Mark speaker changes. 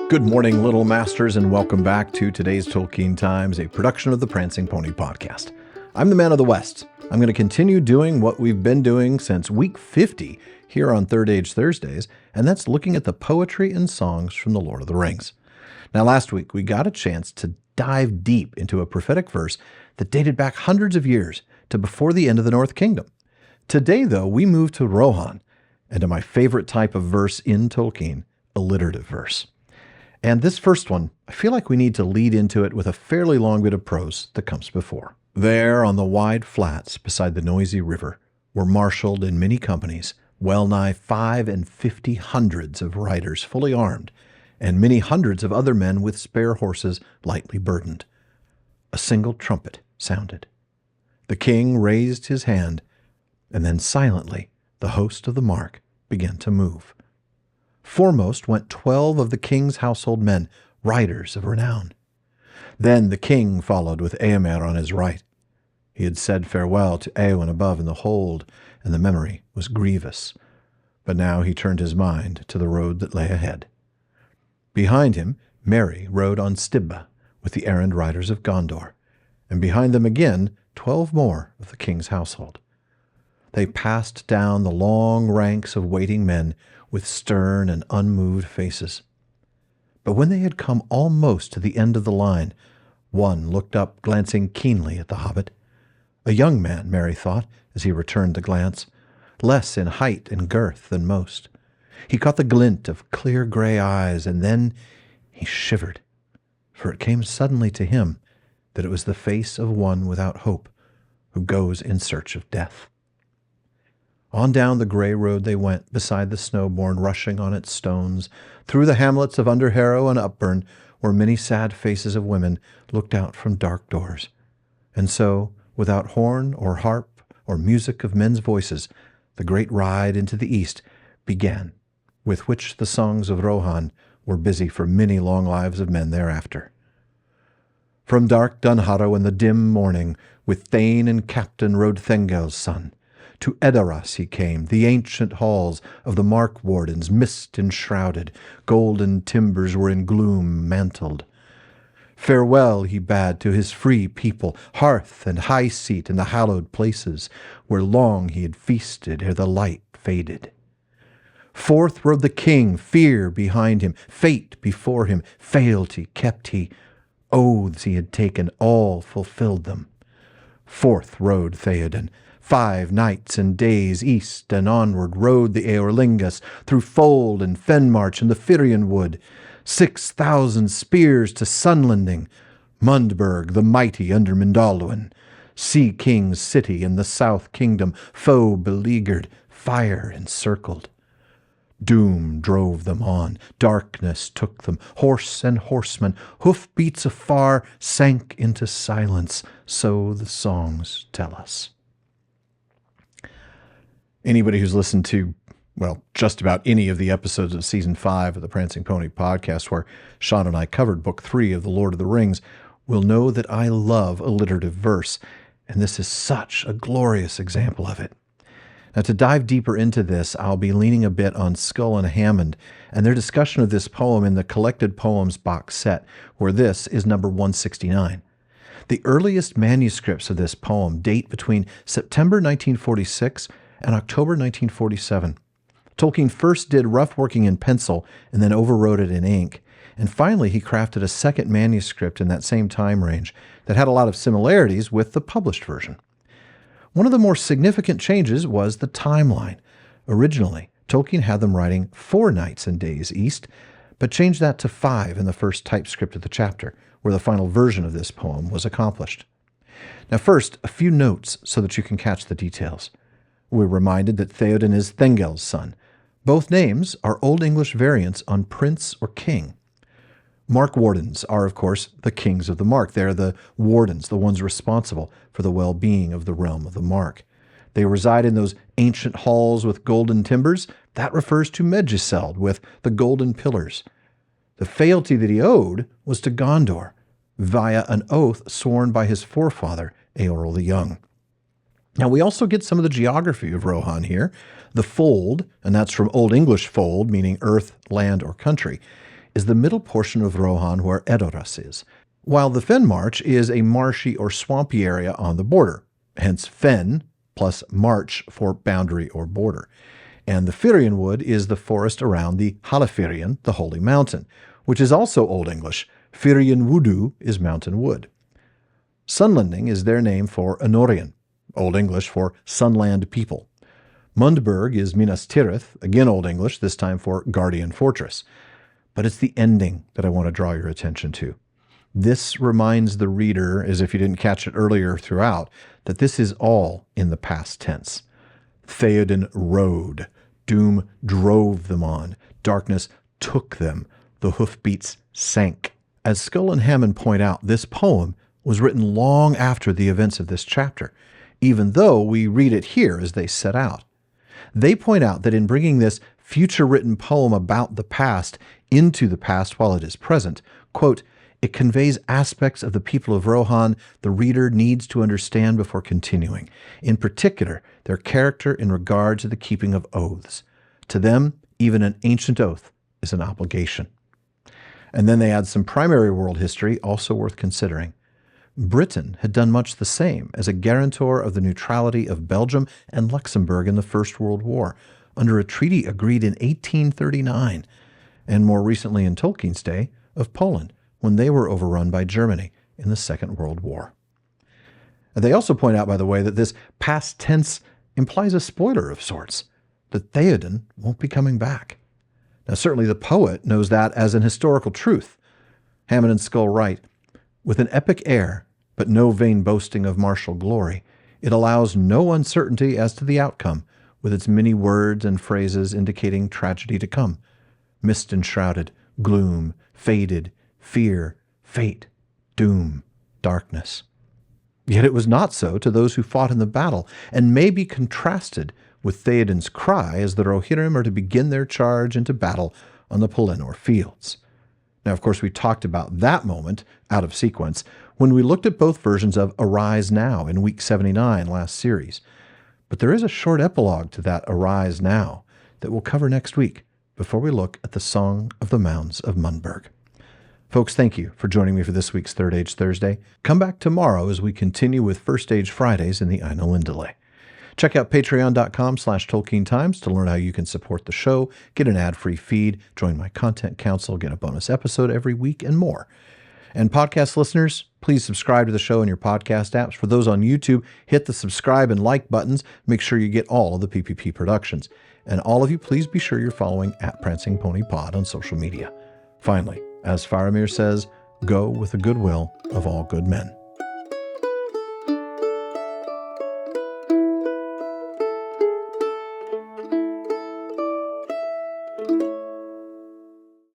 Speaker 1: Good morning, Little Masters, and welcome back to today's Tolkien Times, a production of the Prancing Pony Podcast. I'm the Man of the West. I'm going to continue doing what we've been doing since week 50 here on Third Age Thursdays, and that's looking at the poetry and songs from the Lord of the Rings. Now, last week, we got a chance to dive deep into a prophetic verse that dated back hundreds of years to before the end of the North Kingdom. Today, though, we move to Rohan, and to my favorite type of verse in Tolkien, alliterative verse. And this first one, I feel like we need to lead into it with a fairly long bit of prose that comes before. There on the wide flats beside the noisy river were marshaled in many companies, well-nigh 55 hundreds of riders fully armed, and many hundreds of other men with spare horses lightly burdened. A single trumpet sounded. The king raised his hand, and then silently the host of the mark began to move. Foremost went 12 of the king's household men, riders of renown. Then the king followed with Eomer on his right. He had said farewell to Eowyn above in the hold, and the memory was grievous. But now he turned his mind to the road that lay ahead. Behind him, Merry rode on Stibba with the errand riders of Gondor, and behind them again 12 more of the king's household. They passed down the long ranks of waiting men with stern and unmoved faces. But when they had come almost to the end of the line, one looked up, glancing keenly at the hobbit. A young man, Merry thought, as he returned the glance, less in height and girth than most. He caught the glint of clear gray eyes, and then he shivered, for it came suddenly to him that it was the face of one without hope, who goes in search of death. On down the grey road they went, beside the Snowbourne rushing on its stones, through the hamlets of Dunharrow and Upburn, where many sad faces of women looked out from dark doors. And so, without horn or harp or music of men's voices, the great ride into the east began, with which the songs of Rohan were busy for many long lives of men thereafter. From dark Dunharrow in the dim morning, with Thane and Captain rode Thengel's son. To Edoras he came, the ancient halls of the mark wardens mist enshrouded, golden timbers were in gloom mantled. Farewell he bade to his free people, hearth and high seat in the hallowed places, where long he had feasted ere the light faded. Forth rode the king, fear behind him, fate before him, fealty kept he. Oaths he had taken, all fulfilled them. Forth rode Theoden. 5 nights and days east and onward rode the Eorlingas through fold and fenmarch and the Firion wood. 6,000 spears to Sunlanding, Mundburg the mighty under Mindalluin, Sea King's city in the south kingdom, foe beleaguered, fire encircled. Doom drove them on, darkness took them, horse and horseman, hoof-beats afar sank into silence, so the songs tell us. Anybody who's listened to, well, just about any of the episodes of Season 5 of the Prancing Pony Podcast, where Sean and I covered Book 3 of The Lord of the Rings, will know that I love alliterative verse, and this is such a glorious example of it. Now, to dive deeper into this, I'll be leaning a bit on Skull and Hammond and their discussion of this poem in the Collected Poems box set, where this is number 169. The earliest manuscripts of this poem date between September 1946 and October 1947. Tolkien first did rough working in pencil and then overwrote it in ink, and finally he crafted a second manuscript in that same time range that had a lot of similarities with the published version. One of the more significant changes was the timeline. Originally, Tolkien had them writing 4 nights and days east, but changed that to 5 in the first typescript of the chapter, where the final version of this poem was accomplished. Now first, a few notes so that you can catch the details. We're reminded that Theoden is Thengel's son. Both names are Old English variants on prince or king. Mark wardens are, of course, the kings of the mark. They're the wardens, the ones responsible for the well-being of the realm of the mark. They reside in those ancient halls with golden timbers. That refers to Medgiseld with the golden pillars. The fealty that he owed was to Gondor, via an oath sworn by his forefather, Eorl the Young. Now, we also get some of the geography of Rohan here. The fold, and that's from Old English fold, meaning earth, land, or country, is the middle portion of Rohan where Edoras is, while the Fen March is a marshy or swampy area on the border, hence Fen plus March for boundary or border. And the Firian Wood is the forest around the Halafirian, the Holy Mountain, which is also Old English. Firian Wudu is mountain wood. Sunlanding is their name for Anorian, Old English for Sunland people. Mundberg is Minas Tirith, again Old English, this time for Guardian Fortress. But it's the ending that I want to draw your attention to. This reminds the reader, as if you didn't catch it earlier throughout, that this is all in the past tense. Theoden rode. Doom drove them on. Darkness took them. The hoofbeats sank. As Skull and Hammond point out, this poem was written long after the events of this chapter, even though we read it here as they set out. They point out that in bringing this future-written poem about the past into the past while it is present, quote, it conveys aspects of the people of Rohan the reader needs to understand before continuing, in particular, their character in regard to the keeping of oaths. To them, even an ancient oath is an obligation. And then they add some primary world history, also worth considering. Britain had done much the same as a guarantor of the neutrality of Belgium and Luxembourg in the First World War, under a treaty agreed in 1839, and more recently in Tolkien's day, of Poland, when they were overrun by Germany in the Second World War. And they also point out, by the way, that this past tense implies a spoiler of sorts, that Theoden won't be coming back. Now, certainly the poet knows that as an historical truth. Hammond and Skull write, with an epic air, but no vain boasting of martial glory, it allows no uncertainty as to the outcome, with its many words and phrases indicating tragedy to come. Mist enshrouded, gloom, faded, fear, fate, doom, darkness. Yet it was not so to those who fought in the battle, and may be contrasted with Theoden's cry as the Rohirrim are to begin their charge into battle on the Pelennor fields. Now, of course, we talked about that moment, out of sequence, when we looked at both versions of Arise Now in week 79 last series. But there is a short epilogue to that Arise Now that we'll cover next week before we look at the Song of the Mounds of Mundberg. Folks, thank you for joining me for this week's Third Age Thursday. Come back tomorrow as we continue with First Age Fridays in the Aina Lindale. Check out patreon.com/Tolkien Times to learn how you can support the show, get an ad-free feed, join my content council, get a bonus episode every week, and more. And podcast listeners, please subscribe to the show in your podcast apps. For those on YouTube, hit the subscribe and like buttons. Make sure you get all of the PPP productions. And all of you, please be sure you're following @PrancingPonyPod on social media. Finally, as Faramir says, go with the goodwill of all good men.